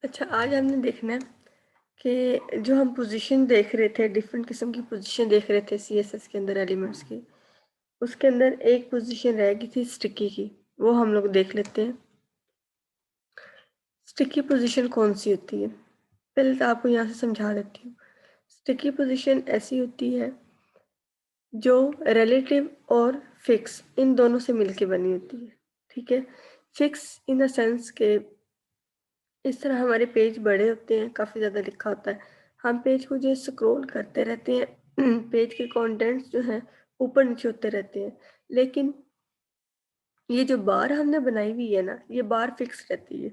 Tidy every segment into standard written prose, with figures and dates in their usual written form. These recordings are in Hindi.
अच्छा, आज हमने देखना है कि जो हम पोजीशन देख रहे थे, डिफरेंट किस्म की पोजीशन देख रहे थे सीएसएस के अंदर एलिमेंट्स की। उसके अंदर एक पोजीशन रह गई थी स्टिकी की, वो हम लोग देख लेते हैं। स्टिकी पोजीशन कौन सी होती है? पहले तो आपको यहाँ से समझा देती हूँ। स्टिकी पोजीशन ऐसी होती है जो रिलेटिव और फिक्स इन दोनों से मिलके बनी होती है। ठीक है, फिक्स इन द सेंस के इस तरह हमारे पेज बड़े होते हैं, काफ़ी ज़्यादा लिखा होता है। हम पेज को जो स्क्रॉल करते रहते हैं, पेज के कंटेंट्स जो हैं ऊपर नीचे होते रहते हैं। लेकिन ये जो बार हमने बनाई हुई है ना, ये बार फिक्स रहती है।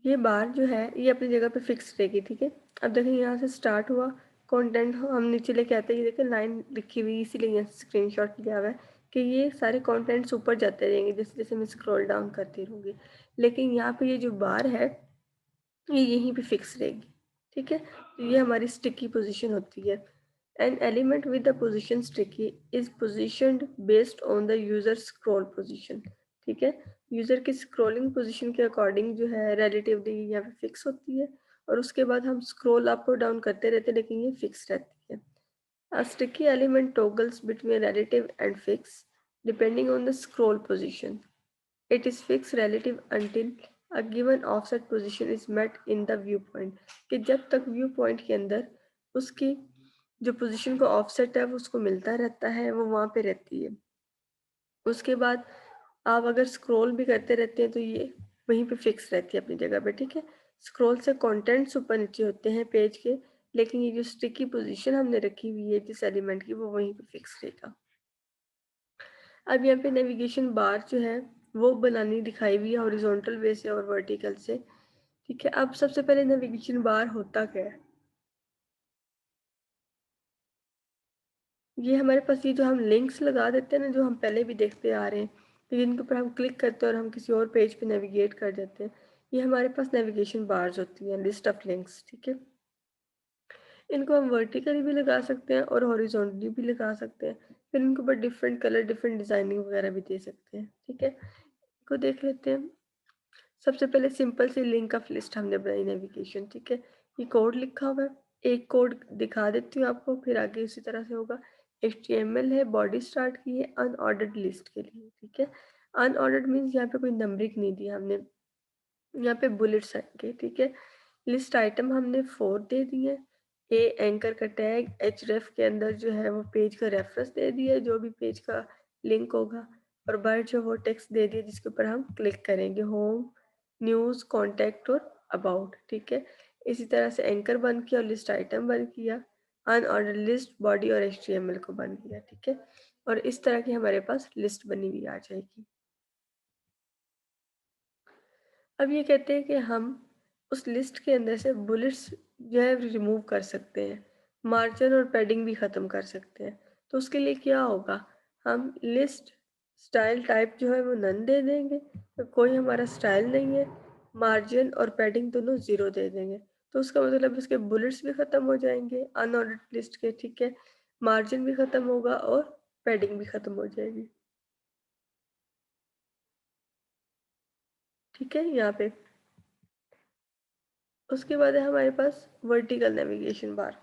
ये बार जो है ये अपनी जगह पे फिक्स रहेगी। ठीक है, अब देखिए यहाँ से स्टार्ट हुआ कंटेंट, हम नीचे लेके आते हैं। ये देखिए लाइन लिखी हुई, इसीलिए यहाँ से स्क्रीनशॉट लिया हुआ है कि ये सारे कंटेंट्स ऊपर जाते रहेंगे जैसे जैसे मैं स्क्रॉल डाउन करती रहूँगी। लेकिन यहाँ पे ये जो बार है ये यहीं पे फिक्स रहेगी। ठीक है, तो ये हमारी स्टिकी पोजीशन होती है। An element with the position sticky is positioned based on the user scroll position. ठीक है, यूजर की स्क्रॉलिंग पोजीशन के अकॉर्डिंग जो है रिलेटिवली यहाँ पे फिक्स होती है, और उसके बाद हम स्क्रॉल अप और डाउन करते रहते हैं, लेकिन ये फिक्स रहती है। A sticky element toggles between relative and fixed depending on the scroll position. It is fixed relative until a given offset position is met in the viewpoint, कि जब तक व्यू पॉइंट के अंदर उसकी जो पोजीशन का ऑफसेट है वो उसको मिलता रहता है, वो वहाँ पे रहती है। उसके बाद आप अगर स्क्रॉल भी करते रहते हैं तो ये वहीं पे फिक्स रहती है अपनी जगह पे। ठीक है, स्क्रॉल से कंटेंट्स ऊपर नीचे होते हैं पेज के, लेकिन ये जो स्टिकी पोजीशन हमने रखी हुई है जिस एलिमेंट की, वो वहीं पे फिक्स रहेगा। अब यहाँ पे नेविगेशन बार जो है वो बनानी दिखाई हुई है हॉरिजॉन्टल वे से और वर्टिकल से। ठीक है, अब सबसे पहले नेविगेशन बार होता क्या है? ये हमारे पास ये जो हम लिंक्स लगा देते हैं ना, जो हम पहले भी देखते आ रहे हैं, तो जिनके ऊपर हम क्लिक करते हैं और हम किसी और पेज पे नेविगेट कर जाते हैं, ये हमारे पास नेविगेशन बार्स होती हैं, लिस्ट ऑफ लिंक्स। ठीक है, इनको हम वर्टिकली भी लगा सकते हैं और हॉरिजॉन्टली भी लगा सकते हैं। फिर इनके ऊपर डिफरेंट कलर, डिफरेंट डिजाइनिंग वगैरह भी दे सकते हैं। ठीक है, इनको देख लेते हैं। सबसे पहले सिंपल सी लिंक ऑफ लिस्ट हमने बनाई नेविगेशन। ठीक है, ये कोड लिखा हुआ है, एक कोड दिखा देती हूँ आपको, फिर आगे उसी तरह से होगा। HTML है, बॉडी स्टार्ट की है अनऑर्डर्ड लिस्ट के लिए। ठीक है, अनऑर्डर्ड मीन्स यहाँ पे कोई नंबरिंग नहीं दी हमने, यहाँ पे बुलेट्स आएंगे। ठीक है, लिस्ट आइटम हमने 4 दे दिए। ए एंकर का टैग, href के अंदर जो है वो पेज का रेफरेंस दे दिया, जो भी पेज का लिंक होगा, और बाहर जो वो टेक्स्ट दे दिया जिसके ऊपर हम क्लिक करेंगे, होम, न्यूज़, कॉन्टैक्ट और अबाउट। ठीक है, इसी तरह से एंकर बंद किया और लिस्ट आइटम बंद किया, अनऑर्डर लिस्ट, बॉडी और HTML को बंद किया। ठीक है, और इस तरह की हमारे पास लिस्ट बनी हुई आ जाएगी। अब ये कहते हैं कि हम उस लिस्ट के अंदर से बुलेट्स जो है रिमूव कर सकते हैं, मार्जिन और पैडिंग भी ख़त्म कर सकते हैं। तो उसके लिए क्या होगा, हम लिस्ट स्टाइल टाइप जो है वो नन दे देंगे, तो कोई हमारा स्टाइल नहीं है, मार्जिन और पैडिंग दोनों ज़ीरो दे देंगे। तो उसका मतलब उसके बुलेट्स भी ख़त्म हो जाएंगे अनऑर्डर्ड लिस्ट के। ठीक है, मार्जिन भी ख़त्म होगा और पैडिंग भी ख़त्म हो जाएगी। ठीक है, यहाँ पे उसके बाद है हमारे पास वर्टिकल नेविगेशन बार।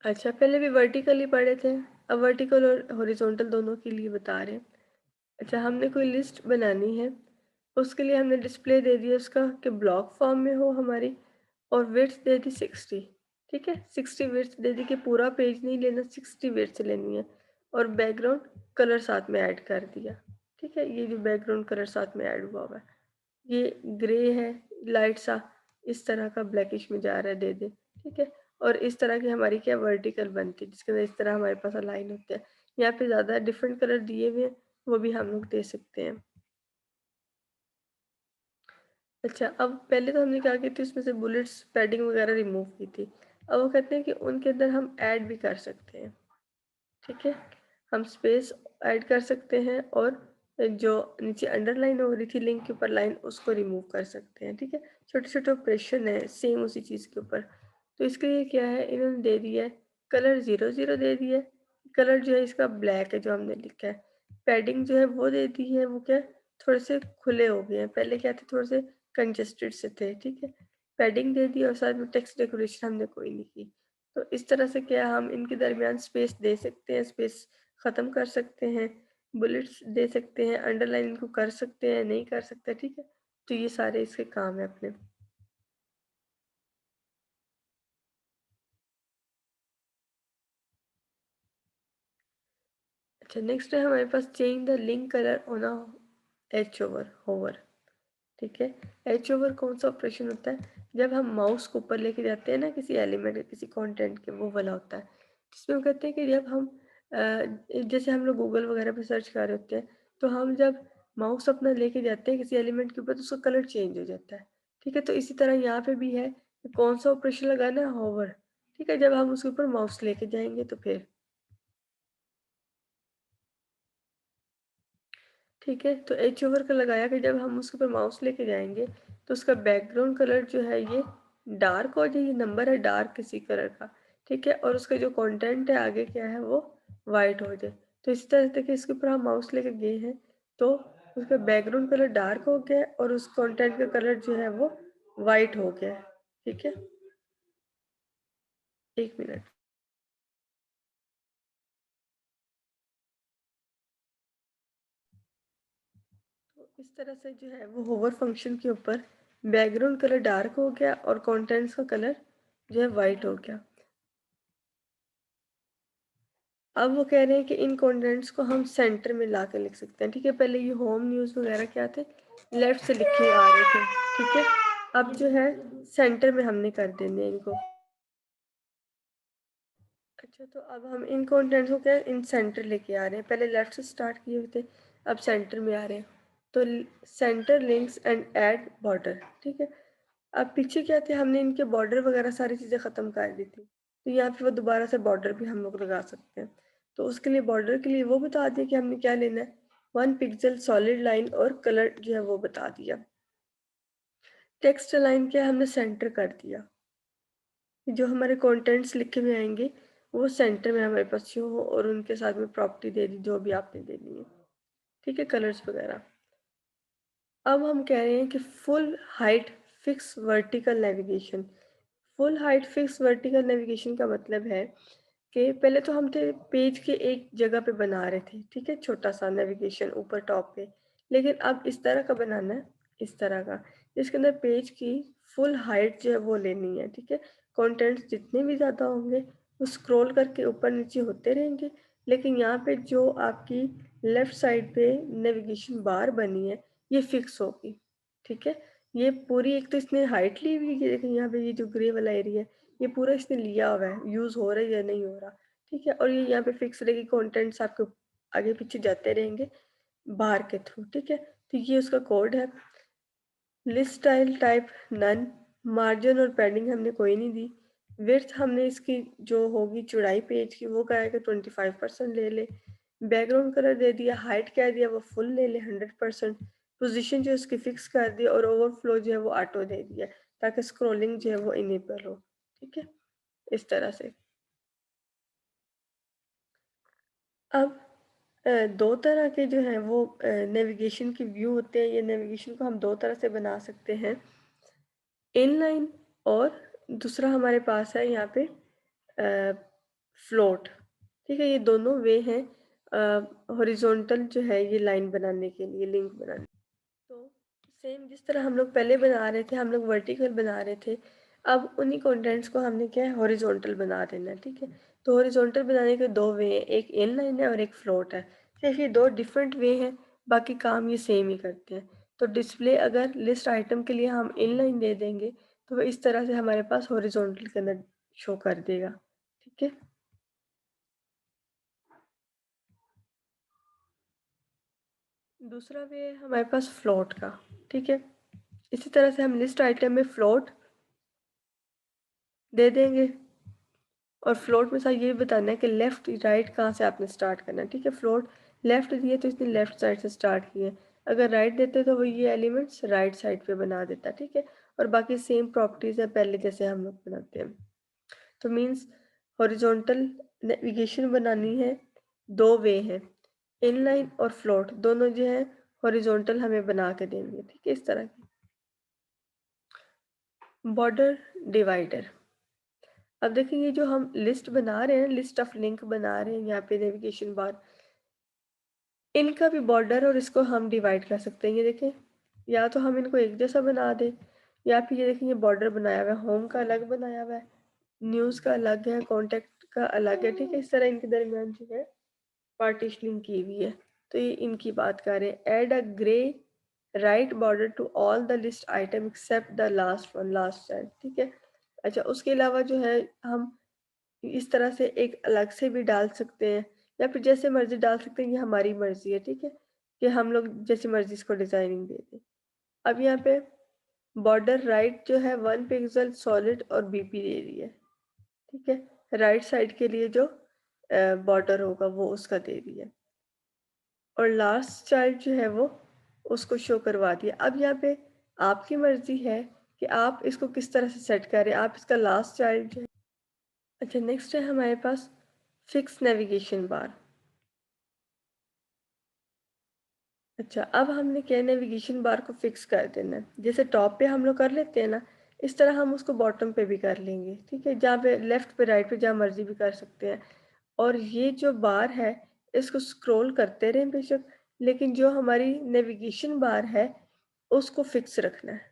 अच्छा, पहले भी वर्टिकल ही पढ़े थे, अब वर्टिकल और हॉरिजॉन्टल दोनों के लिए बता रहे हैं। अच्छा, हमने कोई लिस्ट बनानी है, उसके लिए हमने डिस्प्ले दे दिया उसका कि ब्लॉक फॉर्म में हो हमारी, और विड्थ दे दी 60। ठीक है, 60 विड्थ दे दी कि पूरा पेज नहीं लेना, 60 विड्थ लेनी है, और बैकग्राउंड कलर साथ में ऐड कर दिया। ठीक है, ये जो बैकग्राउंड कलर साथ में ऐड हुआ है ये ग्रे है, लाइट सा इस तरह का ब्लैकिश में जा रहा है, दे दे। ठीक है, और इस तरह की हमारी क्या वर्टिकल बनती है जिसके अंदर इस तरह हमारे पास अलाइन होते हैं। यहाँ पे ज़्यादा डिफरेंट कलर दिए हुए हैं, वो भी हम लोग दे सकते हैं। अच्छा, अब पहले तो हमने क्या की थी, उसमें से बुलेट्स, पैडिंग वगैरह रिमूव की थी। अब वो कहते हैं कि उनके अंदर हम ऐड भी कर सकते हैं। ठीक है, हम स्पेस ऐड कर सकते हैं, और जो नीचे अंडरलाइन हो रही थी लिंक के ऊपर लाइन, उसको रिमूव कर सकते हैं। ठीक है, छोटे छोटे ऑपरेशन है सेम उसी चीज़ के ऊपर। तो इसके लिए क्या है, इन्होंने दे दिया है कलर 00 दे दिया है, कलर जो है इसका ब्लैक है जो हमने लिखा है। पैडिंग जो है वो दे दी है, वो क्या थोड़े से खुले हो गए हैं, पहले क्या थे थोड़े से कंजेस्टेड से थे, ठीक है। पैडिंग दे दी और साथ में टेक्स्ट डेकोरेशन हमने कोई नहीं की। तो इस तरह से क्या हम इनके दरमियान स्पेस दे सकते हैं, स्पेस ख़त्म कर सकते हैं, बुलेट्स दे सकते हैं, अंडरलाइन इनको कर सकते हैं, नहीं कर सकते, ठीक है। तो ये सारे इसके काम है अपने। अच्छा, नेक्स्ट है हमारे पास change the link colour on a H over hover, ठीक है। एच ओवर कौन सा ऑपरेशन होता है, जब हम माउस को ऊपर लेके जाते हैं ना किसी एलिमेंट के किसी कंटेंट के, वो वाला होता है, जिसमें हम कहते हैं कि जब हम जैसे हम लोग गूगल वगैरह पे सर्च कर रहे होते हैं, तो हम जब माउस अपना लेके जाते हैं किसी एलिमेंट के ऊपर तो उसका कलर चेंज हो जाता है, ठीक है। तो इसी तरह यहाँ पे भी है कि कौन सा ऑपरेशन लगाना है, होवर, ठीक है। जब हम उसके ऊपर माउस लेके जाएंगे तो फिर ठीक है। तो एज ओवर का लगाया कि जब हम उसके ऊपर माउस लेके जाएंगे तो उसका बैकग्राउंड कलर जो है ये डार्क हो जाए, ये नंबर है डार्क किसी कलर का, ठीक है। और उसका जो कंटेंट है आगे क्या है वो वाइट हो जाए। तो इस तरह से कि इसके ऊपर हम माउस लेके गए हैं तो उसका बैकग्राउंड कलर डार्क हो गया और उस कंटेंट का कलर जो है वो वाइट हो गया, ठीक है। एक मिनट। तो इस तरह से जो है वो होवर फंक्शन के ऊपर बैकग्राउंड कलर डार्क हो गया और कंटेंट्स का कलर जो है वाइट हो गया। अब वो कह रहे हैं कि इन कंटेंट्स को हम सेंटर में ला के लिख सकते हैं, ठीक है। पहले ये होम न्यूज़ वगैरह क्या थे, लेफ्ट से लिखे आ रहे थे, ठीक है। अब जो है सेंटर में हमने कर देने हैं इनको। अच्छा, तो अब हम इन कंटेंट्स को क्या इन सेंटर लेके आ रहे हैं, पहले लेफ्ट से स्टार्ट किए हुए थे, अब सेंटर में आ रहे हैं। तो centre links and add border, ठीक है। अब पीछे क्या थे, हमने इनके बॉर्डर वगैरह सारी चीज़ें ख़त्म कर दी थी, तो यहाँ पे वो दोबारा से बॉर्डर भी हम लोग लगा सकते हैं। तो उसके लिए बॉर्डर के लिए वो बता दिया कि हमने क्या लेना है, 1 पिक्सल सॉलिड लाइन और कलर जो है वो बता दिया। टेक्स्ट लाइन क्या हमने सेंटर कर दिया, जो हमारे कंटेंट्स लिखे हुए आएंगे वो सेंटर में हमारे पास शो हो, और उनके साथ में प्रॉपर्टी दे दी जो भी आपने देनी है, ठीक है, कलर्स वगैरह। अब हम कह रहे हैं कि full height fix vertical navigation. Full height fix vertical navigation का मतलब है कि पहले तो हम थे पेज के एक जगह पे बना रहे थे, ठीक है, छोटा सा नेविगेशन ऊपर टॉप पे, लेकिन अब इस तरह का बनाना है, इस तरह का, जिसके अंदर पेज की फुल हाइट जो है वो लेनी है, ठीक है। कंटेंट्स जितने भी ज़्यादा होंगे वो स्क्रॉल करके ऊपर नीचे होते रहेंगे, लेकिन यहाँ पे जो आपकी लेफ्ट साइड पे नेविगेशन बार बनी है ये फिक्स होगी, ठीक है। ये पूरी एक तो इसने हाइट ली हुई है, देखिए यहाँ पे ये जो ग्रे वाला एरिया है ये पूरा इसने लिया हुआ है, यूज़ हो रहा है या नहीं हो रहा, ठीक है। और ये यहाँ पे फिक्स रहेगी, कंटेंट्स आपके आगे पीछे जाते रहेंगे बार के थ्रू, ठीक है। तो ये उसका कोड है। List style type none, margin और पैडिंग हमने कोई नहीं दी। विड्थ हमने इसकी जो होगी चौड़ाई पेज की वो क्या है कि 25% ले ले। बैकग्राउंड कलर दे दिया, हाइट क्या दिया वो फुल ले ले 100%। पोजीशन जो उसकी फिक्स कर दी और ओवरफ्लो जो है वो ऑटो दे दिया ताकि स्क्रॉलिंग जो है वो इनेबल हो, ठीक है, इस तरह से। अब दो तरह के जो हैं वो नेविगेशन की व्यू होते हैं, ये नेविगेशन को हम दो तरह से बना सकते हैं, इनलाइन और दूसरा हमारे पास है यहाँ पे फ्लोट, ठीक है। ये दोनों वे हैं हॉरिजॉन्टल जो है ये लाइन बनाने के लिए, लिंक बनाने। तो सेम जिस तरह हम लोग पहले बना रहे थे, हम लोग वर्टिकल बना रहे थे, अब उन्हीं कंटेंट्स को हमने क्या है हॉरिजॉन्टल बना देना है, ठीक है। तो हॉरिजॉन्टल बनाने के दो वे हैं, एक इन लाइन है और एक फ्लोट है, सिर्फ ये दो डिफरेंट वे हैं, बाकी काम ये सेम ही करते हैं। तो डिस्प्ले अगर लिस्ट आइटम के लिए हम इन लाइन दे देंगे तो वो इस तरह से हमारे पास हॉरिजॉन्टल के अंदर शो कर देगा, ठीक है। दूसरा वे है हमारे पास फ्लोट का, ठीक है। इसी तरह से हम लिस्ट आइटम में फ्लोट दे देंगे और फ्लोट में साथ ये भी बताना है कि लेफ्ट राइट कहाँ से आपने स्टार्ट करना है, ठीक है। फ्लोट लेफ्ट दिए तो इसने लेफ्ट साइड से स्टार्ट किए, अगर राइट देते तो वो ये एलिमेंट्स राइट साइड पे बना देता, ठीक है। और बाकी सेम प्रॉपर्टीज है पहले जैसे हम लोग बनाते हैं। तो मीन्स हॉरिजॉन्टल नेविगेशन बनानी है, दो वे है, इनलाइन और फ्लोट दोनों जो है हॉरिजॉन्टल हमें बना के देंगे, ठीक है, इस तरह की। बॉर्डर डिवाइडर, अब देखिए ये जो हम लिस्ट बना रहे हैं, लिस्ट ऑफ लिंक बना रहे हैं यहाँ पे नेविगेशन बार, इनका भी बॉर्डर और इसको हम डिवाइड कर सकते हैं। ये देखें, या तो हम इनको एक जैसा बना दें, या फिर ये देखें ये बॉर्डर बनाया हुआ है, होम का अलग बनाया हुआ है, न्यूज़ का अलग है, कॉन्टेक्ट का अलग है, ठीक है, इस तरह इनके दरमियान जो है पार्टीशनिंग की हुई है। तो ये इनकी बात कर रहे हैं, add a grey right border to all the list item except the last one, last cell, ठीक है। अच्छा, उसके अलावा जो है हम इस तरह से एक अलग से भी डाल सकते हैं, या फिर जैसे मर्जी डाल सकते हैं, ये हमारी मर्जी है, ठीक है, कि हम लोग जैसी मर्जी इसको डिजाइनिंग दे दें। अब यहाँ पे बॉर्डर राइट जो है 1 पिक्सल सॉलिड और बीपी दे रही है, ठीक है, राइट साइड के लिए जो बॉर्डर होगा वो उसका दे रही है, और लास्ट चाइल्ड जो है वो उसको शो करवा दिया। अब यहाँ पे आपकी मर्जी है कि आप इसको किस तरह से सेट करें, आप इसका लास्ट चाइल्ड जो है। अच्छा, नेक्स्ट है हमारे पास फिक्स नेविगेशन बार। अच्छा, अब हमने क्या नेविगेशन बार को फिक्स कर देना है, जैसे टॉप पे हम लोग कर लेते हैं ना, इस तरह हम उसको बॉटम पे भी कर लेंगे, ठीक है, जहाँ पे लेफ्ट पे राइट पे जहाँ मर्जी भी कर सकते हैं। और ये जो बार है इसको स्क्रॉल करते रहें बेशक, लेकिन जो हमारी नेविगेशन बार है उसको फिक्स रखना है,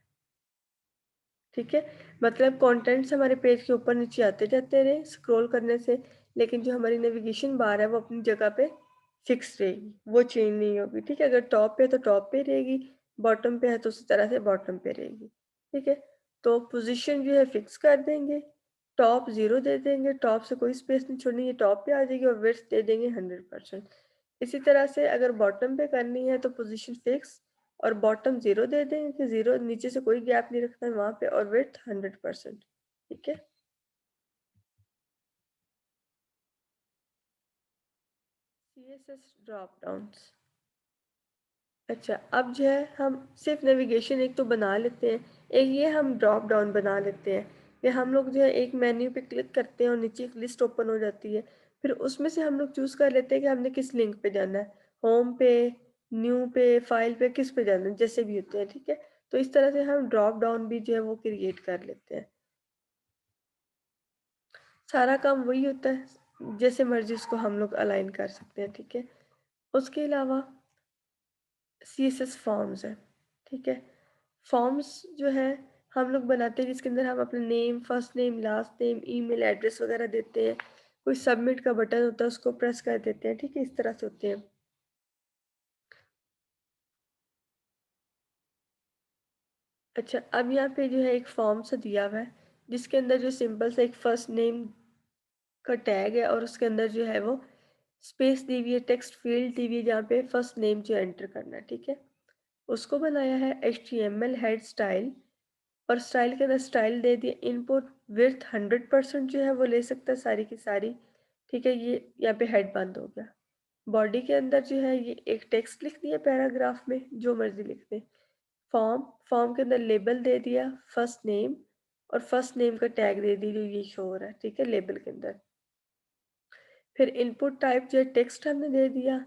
ठीक है। मतलब कंटेंट्स हमारे पेज के ऊपर नीचे आते जाते रहे स्क्रॉल करने से, लेकिन जो हमारी नेविगेशन बार है वो अपनी जगह पे फिक्स रहेगी, वो चेंज नहीं होगी, ठीक है। अगर टॉप पे है तो टॉप पे रहेगी, बॉटम पे है तो उसी तरह से बॉटम पे रहेगी, ठीक है। तो पोजीशन जो है फिक्स कर देंगे, टॉप 0 दे देंगे, टॉप से कोई स्पेस नहीं छोड़नी, ये टॉप पे आ जाएगी, और विड्थ दे देंगे 100%। इसी तरह से अगर बॉटम पे करनी है तो पोजीशन फिक्स और बॉटम 0 दे देंगे कि 0 नीचे से कोई गैप नहीं रखना है वहाँ पे, और विड्थ 100%, ठीक है। CSS ड्रॉप डाउन्स, अच्छा, अब जो है हम सिर्फ नेविगेशन एक तो बना लेते हैं, एक ये हम ड्रॉप डाउन बना लेते हैं कि हम लोग जो है एक मेन्यू पे क्लिक करते हैं और नीचे एक लिस्ट ओपन हो जाती है, फिर उसमें से हम लोग चूज कर लेते हैं कि हमने किस लिंक पे जाना है, होम पे, न्यू पे, फाइल पे, किस पे जाना है, जैसे भी होते हैं, ठीक है। तो इस तरह से हम ड्रॉप डाउन भी जो है वो क्रिएट कर लेते हैं। सारा काम वही होता है, जैसे मर्जी उसको हम लोग अलाइन कर सकते हैं, ठीक है। उसके अलावा CSS फॉर्म्स है, ठीक है। फॉर्म्स जो है हम लोग बनाते हैं जिसके अंदर हम अपना name, first name, last name, email address वगैरह देते हैं, कोई सबमिट का बटन होता है उसको प्रेस कर देते हैं, ठीक है, इस तरह से होते हैं। अच्छा, अब यहाँ पे जो है एक फॉर्म सा दिया हुआ है जिसके अंदर जो सिंपल सा एक फर्स्ट नेम का टैग है, और उसके अंदर जो है वो स्पेस दी हुई है, टेक्स्ट फील्ड दी हुई है जहाँ पे फर्स्ट नेम जो एंटर करना है, ठीक है। उसको बनाया है HTML हेड स्टाइल, और स्टाइल के अंदर स्टाइल दे दिया, इनपुट विड्थ 100% जो है वो ले सकता है सारी की सारी, ठीक है। ये यहाँ पे हेड बंद हो गया। बॉडी के अंदर जो है ये एक टेक्स्ट लिख दिया पैराग्राफ में, जो मर्जी लिख दे। फॉर्म, फॉर्म के अंदर लेबल दे दिया फर्स्ट नेम, और फर्स्ट नेम का टैग दे दी जो ये शो हो रहा है, ठीक है, लेबल के अंदर। फिर इनपुट टाइप जो है टेक्स्ट हमने दे दिया,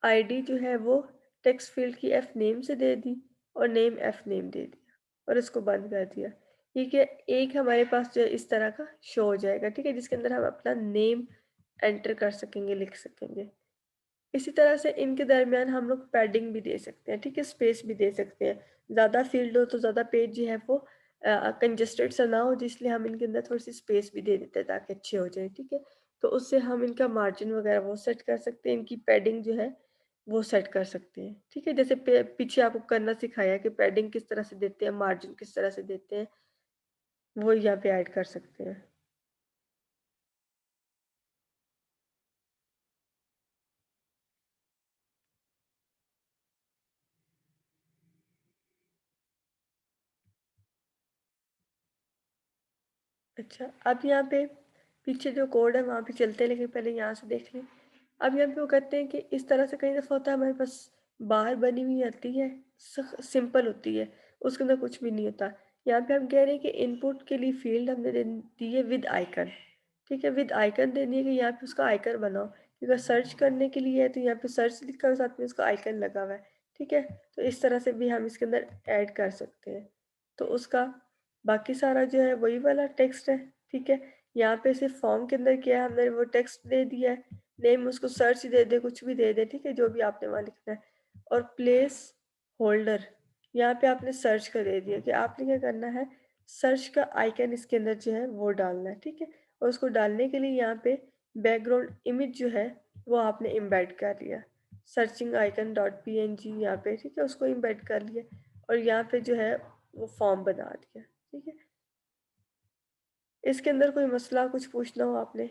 आईडी जो है वो टेक्स्ट फील्ड की एफ नेम से दे दी, और नेम एफ नेम दे दिया, और इसको बंद कर दिया। ठीक है, एक हमारे पास जो है इस तरह का शो हो जाएगा, ठीक है, जिसके अंदर हम अपना नेम एंटर कर सकेंगे, लिख सकेंगे। इसी तरह से इनके दरमियान हम लोग पैडिंग भी दे सकते हैं, ठीक है, स्पेस भी दे सकते हैं। ज़्यादा फील्ड हो तो ज़्यादा पेज जो है वो कंजेस्टेड सा ना हो, जिसलिए हम इनके अंदर थोड़ी सी स्पेस भी दे देते हैं ताकि अच्छे हो जाए, ठीक है। तो उससे हम इनका मार्जिन वगैरह वो सेट कर सकते हैं, इनकी पैडिंग जो है वो सेट कर सकते हैं, ठीक है। जैसे पीछे आपको करना सिखाया कि पैडिंग किस तरह से देते हैं, मार्जिन किस तरह से देते हैं, वो यहाँ पे ऐड कर सकते हैं। अच्छा, अब यहाँ पे पीछे जो कोड है वहाँ पे चलते हैं, लेकिन पहले यहाँ से देख लें। अब यहाँ पे वो कहते हैं कि इस तरह से कई दफ़ा होता है हमारे पास बार बनी हुई आती है, सिंपल होती है, उसके अंदर कुछ भी नहीं होता। यहाँ पे हम कह रहे हैं कि इनपुट के लिए फील्ड हमने दे दी है विद आइकन, ठीक है, विद आइकन देनी है कि यहाँ पे उसका आइकन बनाओ अगर सर्च करने के लिए है तो यहाँ पे सर्च लिखा हुआ है, साथ में उसका आइकन लगा हुआ है, ठीक है। तो इस तरह से भी हम इसके अंदर ऐड कर सकते हैं। तो उसका बाकी सारा जो है वही वाला टेक्स्ट है, ठीक है। यहाँ पे सिर्फ फॉर्म के अंदर क्या है, हमने वो टेक्स्ट दे दिया है, नेम उसको सर्च दे दे, कुछ भी दे दे, ठीक है, जो भी आपने वहाँ लिखना है। और प्लेस होल्डर, यहाँ पे आपने सर्च का दे दिया कि आपने क्या करना है, सर्च का आइकन इसके अंदर जो है वो डालना है, ठीक है। और उसको डालने के लिए यहाँ पे बैकग्राउंड इमेज जो है वो आपने एम्बेड कर लिया, सर्चिंग आइकन डॉट png यहाँ पे, ठीक है, उसको एम्बेड कर लिया और यहाँ पे जो है वो फॉर्म बना दिया, ठीक है। इसके अंदर कोई मसला कुछ पूछना हो आपने?